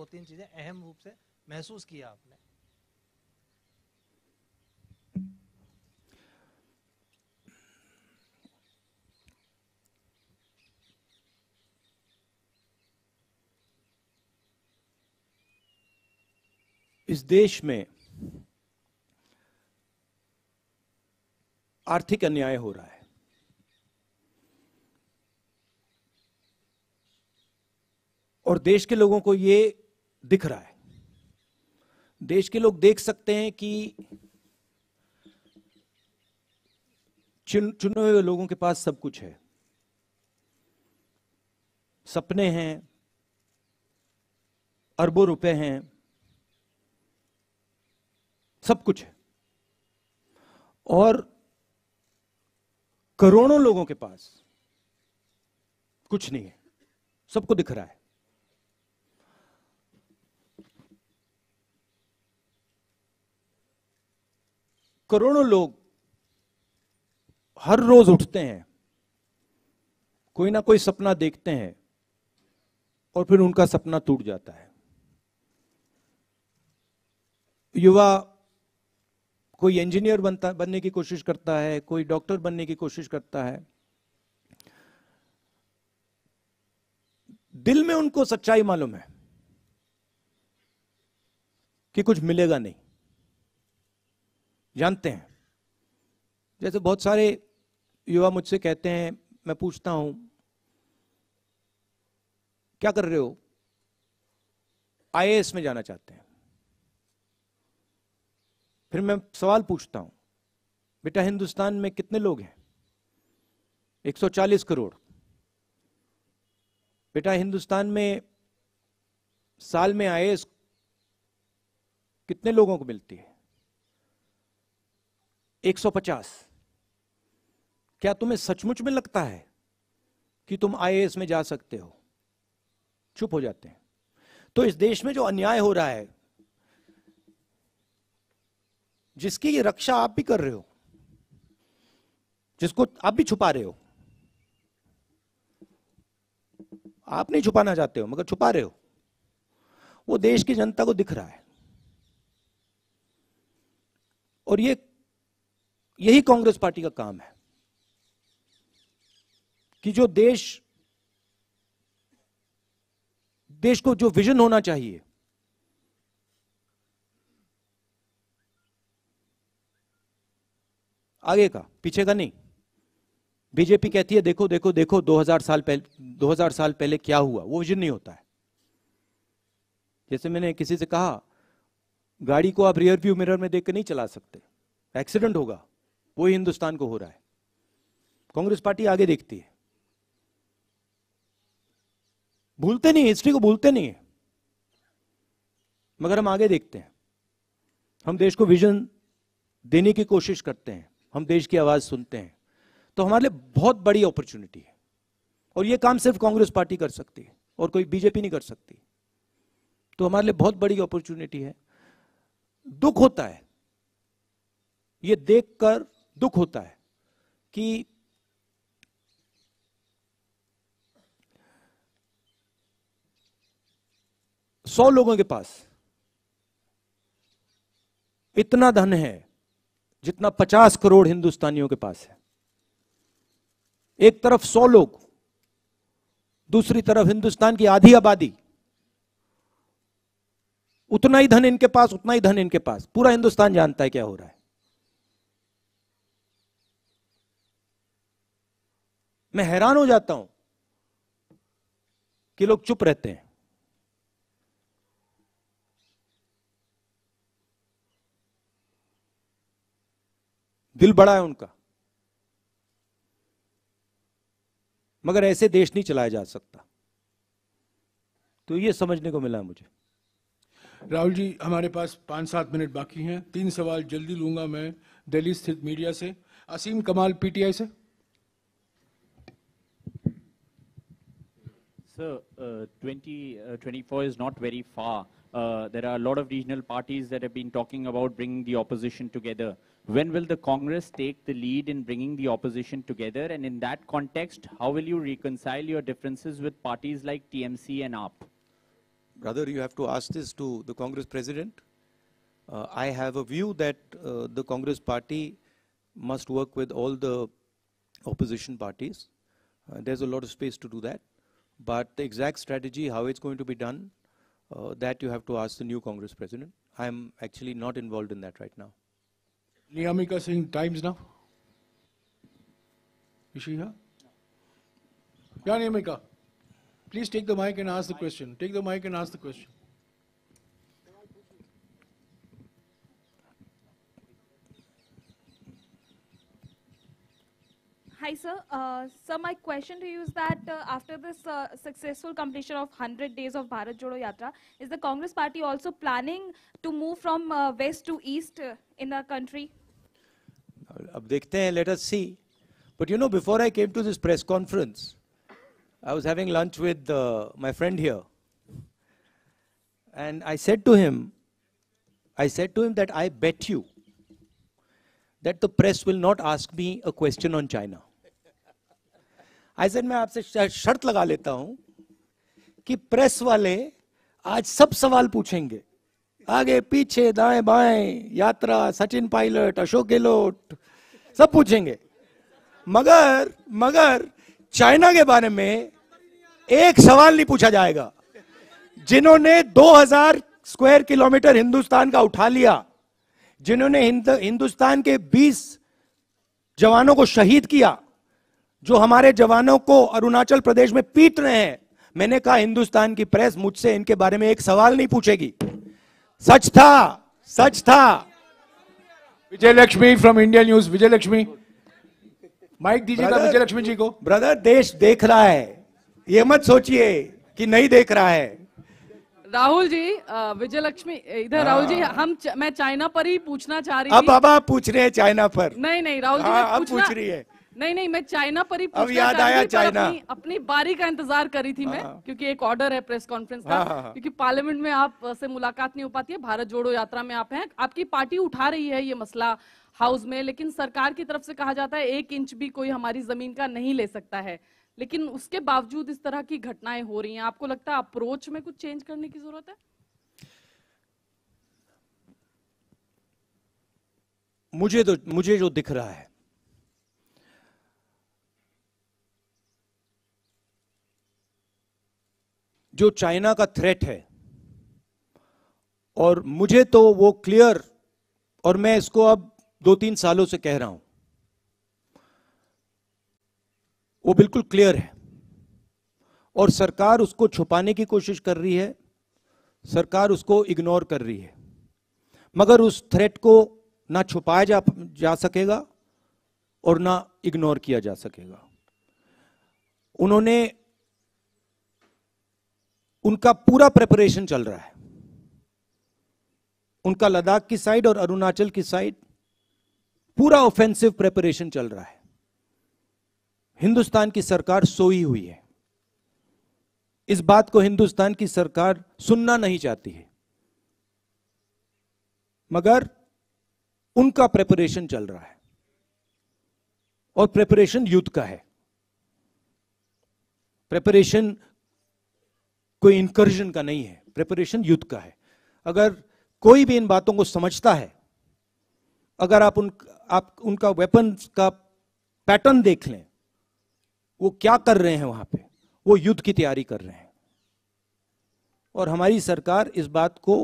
तीन चीजें अहम रूप से महसूस किया आपने? इस देश में आर्थिक अन्याय हो रहा है, और देश के लोगों को ये दिख रहा है। देश के लोग देख सकते हैं कि चुने हुए लोगों के पास सब कुछ है, सपने हैं, अरबों रुपए हैं, सब कुछ है, और करोड़ों लोगों के पास कुछ नहीं है, सबको दिख रहा है। करोड़ों लोग हर रोज उठते हैं, कोई ना कोई सपना देखते हैं, और फिर उनका सपना टूट जाता है। युवा कोई इंजीनियर बनने की कोशिश करता है, कोई डॉक्टर बनने की कोशिश करता है, दिल में उनको सच्चाई मालूम है कि कुछ मिलेगा नहीं, जानते हैं। जैसे बहुत सारे युवा मुझसे कहते हैं, मैं पूछता हूं क्या कर रहे हो, आईएएस में जाना चाहते हैं। फिर मैं सवाल पूछता हूं, बेटा हिंदुस्तान में कितने लोग हैं? 140 करोड़। बेटा हिंदुस्तान में साल में आईएएस कितने लोगों को मिलती है? 150। क्या तुम्हें सचमुच में लगता है कि तुम आईएएस में जा सकते हो? चुप हो जाते हैं। तो इस देश में जो अन्याय हो रहा है, जिसकी ये रक्षा आप भी कर रहे हो, जिसको आप भी छुपा रहे हो, आप नहीं छुपाना चाहते हो मगर छुपा रहे हो, वो देश की जनता को दिख रहा है। और यही कांग्रेस पार्टी का काम है कि जो देश को जो विजन होना चाहिए, आगे का पीछे का नहीं। बीजेपी कहती है देखो देखो देखो 2000 साल पहले क्या हुआ, वो विजन नहीं होता है। जैसे मैंने किसी से कहा, गाड़ी को आप रियर व्यू मिरर में देख के नहीं चला सकते, एक्सीडेंट होगा। वही हिंदुस्तान को हो रहा है। कांग्रेस पार्टी आगे देखती है, भूलते नहीं, हिस्ट्री को भूलते नहीं है, मगर हम आगे देखते हैं। हम देश को विजन देने की कोशिश करते हैं, हम देश की आवाज सुनते हैं। तो हमारे लिए बहुत बड़ी अपॉर्चुनिटी है और यह काम सिर्फ कांग्रेस पार्टी कर सकती है और कोई बीजेपी नहीं कर सकती। तो हमारे लिए बहुत बड़ी अपॉर्चुनिटी है। दुख होता है, यह देखकर दुख होता है कि सौ लोगों के पास इतना धन है जितना 50 करोड़ हिंदुस्तानियों के पास है। एक तरफ 100 लोग, दूसरी तरफ हिंदुस्तान की आधी आबादी। उतना ही धन इनके पास, उतना ही धन इनके पास। पूरा हिंदुस्तान जानता है क्या हो रहा है। मैं हैरान हो जाता हूं कि लोग चुप रहते हैं। दिल बड़ा है उनका, मगर ऐसे देश नहीं चलाया जा सकता। तो ये समझने को मिला मुझे। राहुल जी, हमारे पास 5-7 मिनट बाकी हैं। 3 सवाल जल्दी लूंगा मैं दिल्ली स्थित मीडिया से। असीम कमाल, पीटीआई से। Sir, 2024 is not very far. There are a lot of regional parties that have been talking about bringing the opposition together. When will the Congress take the lead in bringing the opposition together? And in that context, how will you reconcile your differences with parties like TMC and AAP? Brother, you have to ask this to the Congress president. I have a view that the Congress party must work with all the opposition parties. There's a lot of space to do that. But the exact strategy, how it's going to be done, that you have to ask the new Congress president. I'm actually not involved in that right now. Niyamika Singh, Times Now. Is she here? Yeah, Niyamika. Please take the mic and ask the question. Take the mic and ask the question. Hi, sir. Sir, my question to you is that after this successful completion of 100 days of Bharat Jodo Yatra, is the Congress party also planning to move from west to east in the country? अब देखते हैं, let us see. But you know, before I came to this press conference, I was having lunch with my friend here. And I said to him that I bet you that the press will not ask me a question on China. I said, मैं आपसे शर्त लगा लेता हूं कि प्रेस वाले आज सब सवाल पूछेंगे, आगे पीछे दाएं बाएं, यात्रा, सचिन पायलट, अशोक गहलोत, सब पूछेंगे, मगर चाइना के बारे में एक सवाल नहीं पूछा जाएगा। जिन्होंने 2000 स्क्वायर किलोमीटर हिंदुस्तान का उठा लिया, जिन्होंने हिंदुस्तान के 20 जवानों को शहीद किया, जो हमारे जवानों को अरुणाचल प्रदेश में पीट रहे हैं, मैंने कहा हिंदुस्तान की प्रेस मुझसे इनके बारे में एक सवाल नहीं पूछेगी। सच था, सच था। Vijay Lakshmi from India News. Vijay Lakshmi, mic दीजिएगा विजय लक्ष्मी जी को। ब्रदर, देश देख रहा है, ये मत सोचिए कि नहीं देख रहा है। राहुल जी, विजय लक्ष्मी इधर। राहुल जी, मैं चाइना पर ही पूछना चाह रही थी। अब आप पूछ रहे हैं चाइना पर? नहीं राहुल जी, अब पूछ रही है। नहीं, मैं चाइना पर ही पूछना अब याद आया चाइना। अपनी बारी का इंतजार करी थी मैं, क्योंकि एक ऑर्डर है प्रेस कॉन्फ्रेंस का। क्योंकि पार्लियामेंट में आप से मुलाकात नहीं हो पाती है, भारत जोड़ो यात्रा में आप हैं, आपकी पार्टी उठा रही है ये मसला हाउस में, लेकिन सरकार की तरफ से कहा जाता है 1 इंच भी कोई हमारी जमीन का नहीं ले सकता है। लेकिन उसके बावजूद इस तरह की घटनाएं हो रही हैं। आपको लगता है अप्रोच में कुछ चेंज करने की जरूरत है? मुझे जो दिख रहा है, जो चाइना का थ्रेट है, और मुझे तो वो क्लियर, और मैं इसको अब 2-3 सालों से कह रहा हूं, वो बिल्कुल क्लियर है। और सरकार उसको छुपाने की कोशिश कर रही है, सरकार उसको इग्नोर कर रही है। मगर उस थ्रेट को ना छुपाया जा सकेगा और ना इग्नोर किया जा सकेगा। उनका पूरा प्रिपरेशन चल रहा है, उनका लद्दाख की साइड और अरुणाचल की साइड पूरा ऑफेंसिव प्रिपरेशन चल रहा है। हिंदुस्तान की सरकार सोई हुई है। इस बात को हिंदुस्तान की सरकार सुनना नहीं चाहती है, मगर उनका प्रिपरेशन चल रहा है, और प्रिपरेशन युद्ध का है। प्रिपरेशन कोई इंकर्जन का नहीं है, प्रिपरेशन युद्ध का है। अगर कोई भी इन बातों को समझता है, अगर आप उनका वेपन्स का पैटर्न देख लें, वो क्या कर रहे हैं वहां पे, वो युद्ध की तैयारी कर रहे हैं। और हमारी सरकार इस बात को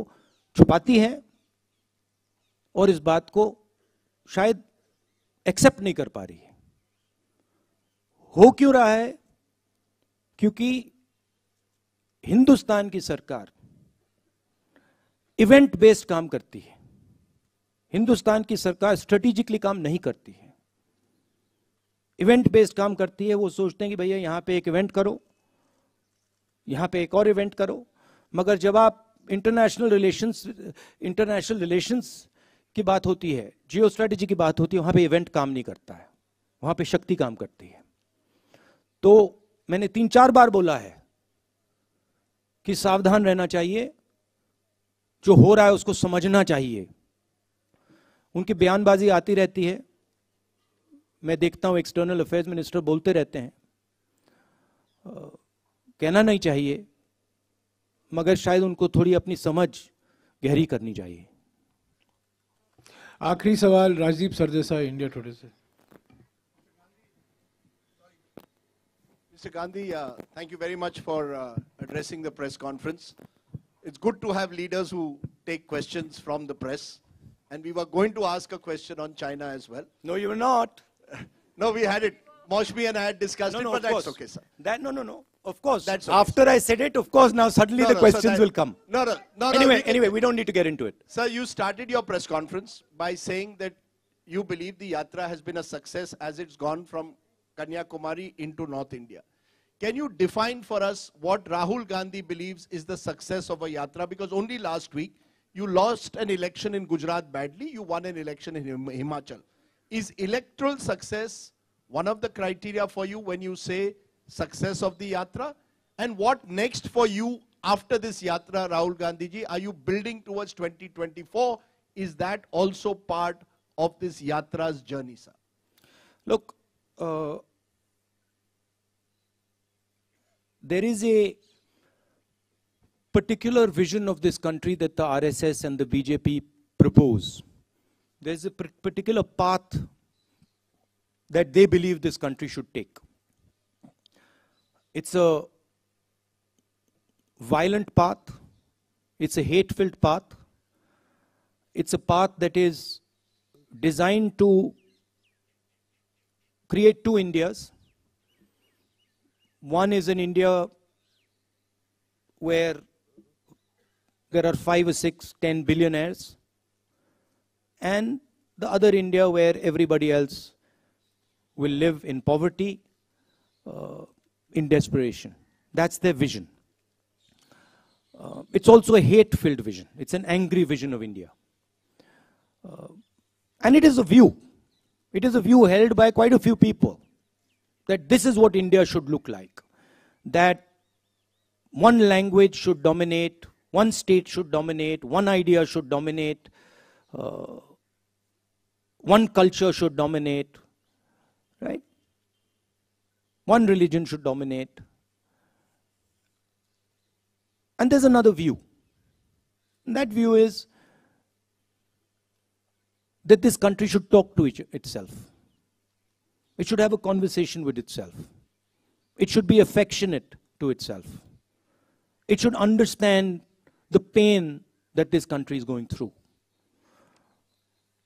छुपाती है और इस बात को शायद एक्सेप्ट नहीं कर पा रही है। हो क्यों रहा है? क्योंकि हिंदुस्तान की सरकार इवेंट बेस्ड काम करती है। हिंदुस्तान की सरकार स्ट्रेटेजिकली काम नहीं करती है, इवेंट बेस्ड काम करती है। वो सोचते हैं कि भैया यहां पे एक इवेंट करो, यहां पे एक और इवेंट करो। मगर जब आप इंटरनेशनल रिलेशंस की बात होती है, जियो स्ट्रेटेजी की बात होती है, वहां पे इवेंट काम नहीं करता है, वहां पे शक्ति काम करती है। तो मैंने 3-4 बार बोला है कि सावधान रहना चाहिए, जो हो रहा है उसको समझना चाहिए। उनकी बयानबाजी आती रहती है, मैं देखता हूं एक्सटर्नल अफेयर्स मिनिस्टर बोलते रहते हैं, कहना नहीं चाहिए, मगर शायद उनको थोड़ी अपनी समझ गहरी करनी चाहिए। आखिरी सवाल राजदीप सरदेसाई, इंडिया टुडे से। Mr. Gandhi, thank you very much for addressing the press conference. It's good to have leaders who take questions from the press. And we were going to ask a question on China as well. No, you were not. No, we had it. Moshmi and I had discussed it, but that's okay, sir. No. Of course. That's okay, after I said it, of course, now suddenly the questions will come. No. Anyway, we don't need to get into it. Sir, you started your press conference by saying that you believe the yatra has been a success as it's gone from Kanyakumari into North India. Can you define for us what Rahul Gandhi believes is the success of a yatra? Because only last week, you lost an election in Gujarat badly, you won an election in Himachal. Is electoral success one of the criteria for you when you say success of the yatra? And what next for you after this yatra, Rahul Gandhi ji? Are you building towards 2024? Is that also part of this yatra's journey, sir? Look, there is a particular vision of this country that the RSS and the BJP propose. There's a particular path that they believe this country should take. It's a violent path. It's a hate-filled path. It's a path that is designed to create two Indias. One is an India where there are 5 or 6, 10 billionaires, and the other India where everybody else will live in poverty, in desperation. That's their vision. It's also a hate-filled vision. It's an angry vision of India. And it is a view. It is a view held by quite a few people that this is what India should look like. That one language should dominate, one state should dominate, one idea should dominate, one culture should dominate, right? One religion should dominate. And there's another view. And that view is that this country should talk to itself. It should have a conversation with itself. It should be affectionate to itself. It should understand the pain that this country is going through.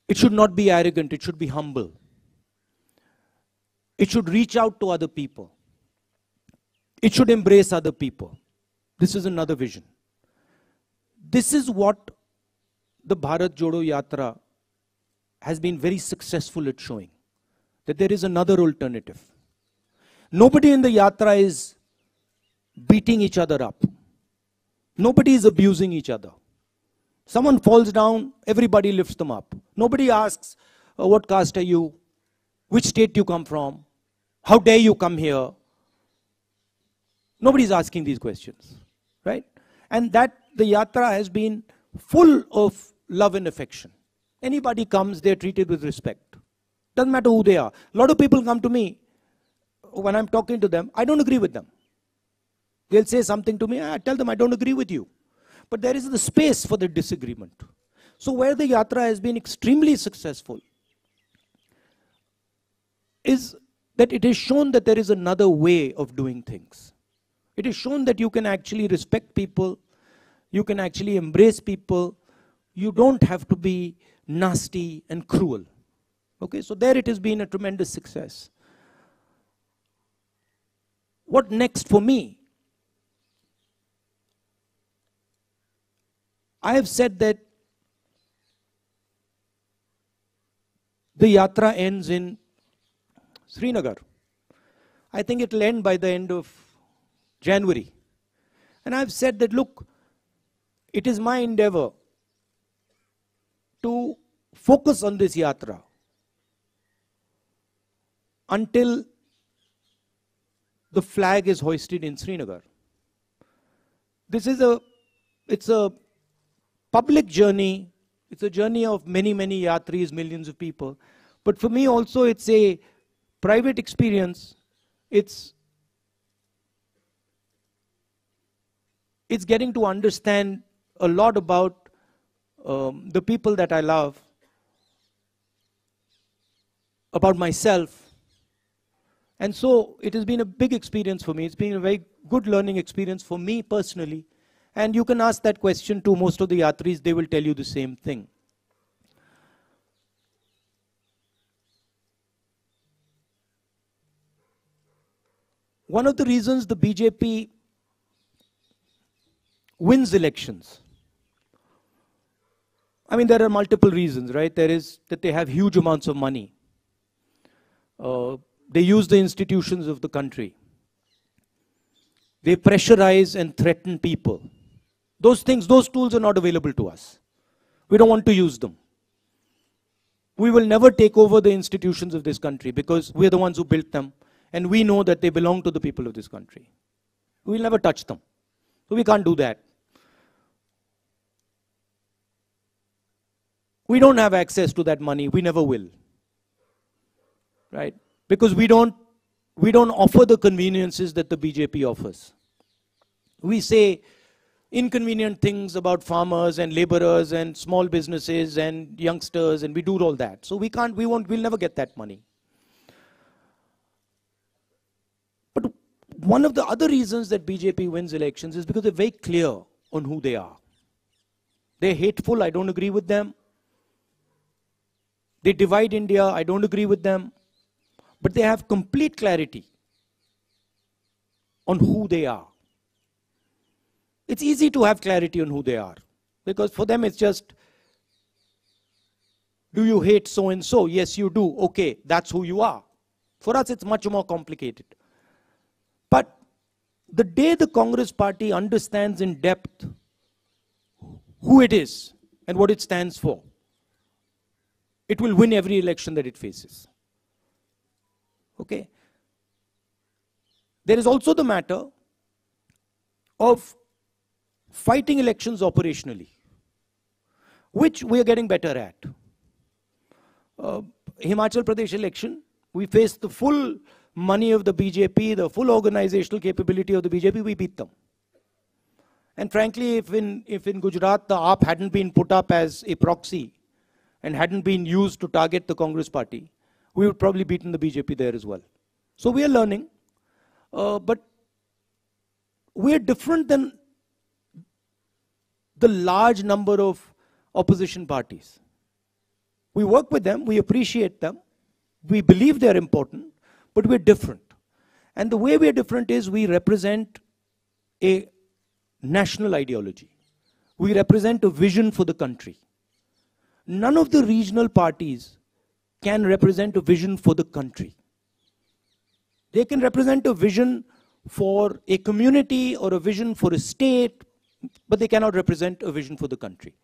It should not be arrogant, it should be humble. It should reach out to other people. It should embrace other people. This is another vision. This is what the Bharat Jodo Yatra has been very successful at showing. That there is another alternative. Nobody in the Yatra is beating each other up. Nobody is abusing each other. Someone falls down, everybody lifts them up. Nobody asks, what caste are you? Which state do you come from? How dare you come here? Nobody is asking these questions, right? And that the Yatra has been full of love and affection. Anybody comes, they're treated with respect. Doesn't matter who they are. A lot of people come to me, when I'm talking to them, I don't agree with them. They'll say something to me, I tell them I don't agree with you. But there is the space for the disagreement. So where the Yatra has been extremely successful is that it has shown that there is another way of doing things. It has shown that you can actually respect people, you can actually embrace people, you don't have to be nasty and cruel. Okay, so there it has been a tremendous success. What next for me? I have said that the Yatra ends in Srinagar. I think it will end by the end of January. And I've said that, look, it is my endeavor to focus on this Yatra until the flag is hoisted in Srinagar. It's a public journey. It's a journey of many, many yatris, millions of people. But for me also it's a private experience. It's getting to understand a lot about the people that I love, about myself. And so it has been a big experience for me. It's been a very good learning experience for me personally. And you can ask that question to most of the yatris, they will tell you the same thing. One of the reasons the BJP wins elections, I mean, there are multiple reasons, right? There is that they have huge amounts of money. They use the institutions of the country. They pressurize and threaten people. Those things, those tools are not available to us. We don't want to use them. We will never take over the institutions of this country because we're the ones who built them and we know that they belong to the people of this country. We'll never touch them. So we can't do that. We don't have access to that money. We never will. Right? Because we don't offer the conveniences that the BJP offers. We say inconvenient things about farmers and laborers and small businesses and youngsters, and we do all that. So we'll never get that money. But one of the other reasons that BJP wins elections is because they're very clear on who they are. They're hateful, I don't agree with them. They divide India, I don't agree with them. But they have complete clarity on who they are. It's easy to have clarity on who they are, because for them it's just, do you hate so and so? Yes, you do. Okay, that's who you are. For us, it's much more complicated. But the day the Congress party understands in depth who it is and what it stands for, it will win every election that it faces. Okay? There is also the matter of fighting elections operationally, which we are getting better at. Himachal Pradesh election, we faced the full money of the BJP, the full organizational capability of the BJP, we beat them. And frankly, if in Gujarat the AAP hadn't been put up as a proxy and hadn't been used to target the Congress party, we would probably beaten the BJP there as well. So we are learning, but we are different than the large number of opposition parties. We work with them, we appreciate them, we believe they're important, but we're different. And the way we're different is we represent a national ideology. We represent a vision for the country. None of the regional parties can represent a vision for the country. They can represent a vision for a community or a vision for a state, but they cannot represent a vision for the country,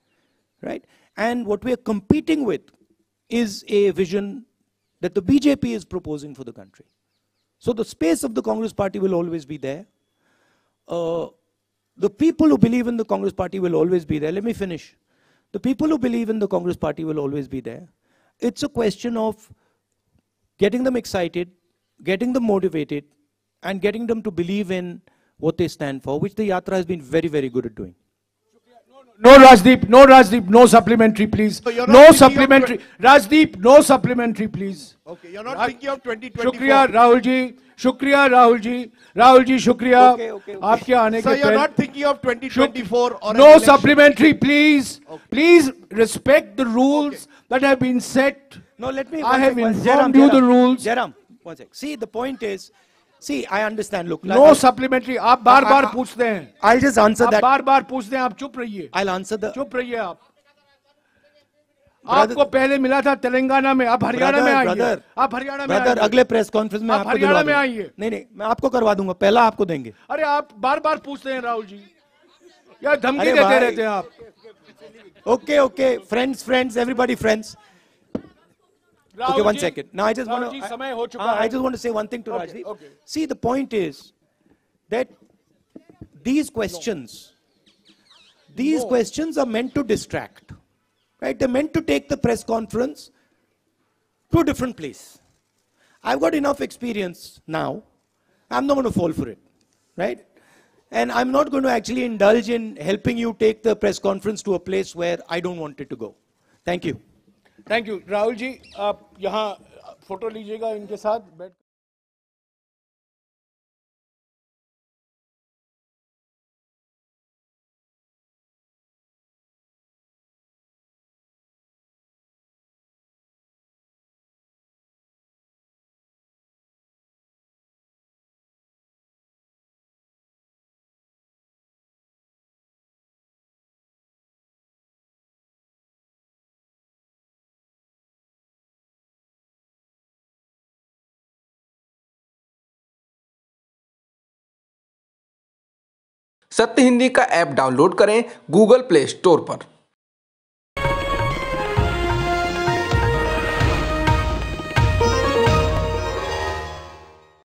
right? And what we are competing with is a vision that the BJP is proposing for the country. So the space of the Congress party will always be there. The people who believe in the Congress party will always be there. Let me finish. The people who believe in the Congress party will always be there. It's a question of getting them excited, getting them motivated, and getting them to believe in what they stand for, which the Yatra has been very, very good at doing. No, Rajdeep, no supplementary, please. So no supplementary. Rajdeep, no supplementary, please. Okay, you're not thinking of 2024. Shukriya, Rahul ji. Shukriya, Rahul ji. Rahul ji, shukriya. Okay. आपके आने के So you're not thinking of 2024 or no supplementary, please. Okay. Please respect the rules that have been set. No, let me. I have informed you the rules. Jairam, one sec. See, the point is, see, I understand. Look, no supplementary. आप बार-बार पूछते हैं. I'll just answer that. आप बार-बार पूछते हैं. आप चुप रहिए. I'll answer the. चुप रहिए आप. आपको पहले मिला था तेलंगाना में, आप हरियाणा में आइए. आप हरियाणा में आइए. अगले प्रेस कॉन्फ्रेंस में आपको हरियाणा में आइए. नहीं, मैं आपको करवा दूंगा. पहला आपको देंगे. अरे आप बार-बार पूछते हैं राहुल जी. यार धमकी देते रहते हैं आप. Okay. Friends, everybody friends. Okay, one second. Now I just want to say one thing to Rajdeep. Okay. See, the point is that these questions are meant to distract. Right? They're meant to take the press conference to a different place. I've got enough experience now. I'm not going to fall for it. Right? And I'm not going to actually indulge in helping you take the press conference to a place where I don't want it to go. Thank you. Thank you. Rahul ji, आप यहाँ फोटो लीजिएगा इनके साथ बैठ. सत्य हिंदी का ऐप डाउनलोड करें गूगल प्ले स्टोर पर.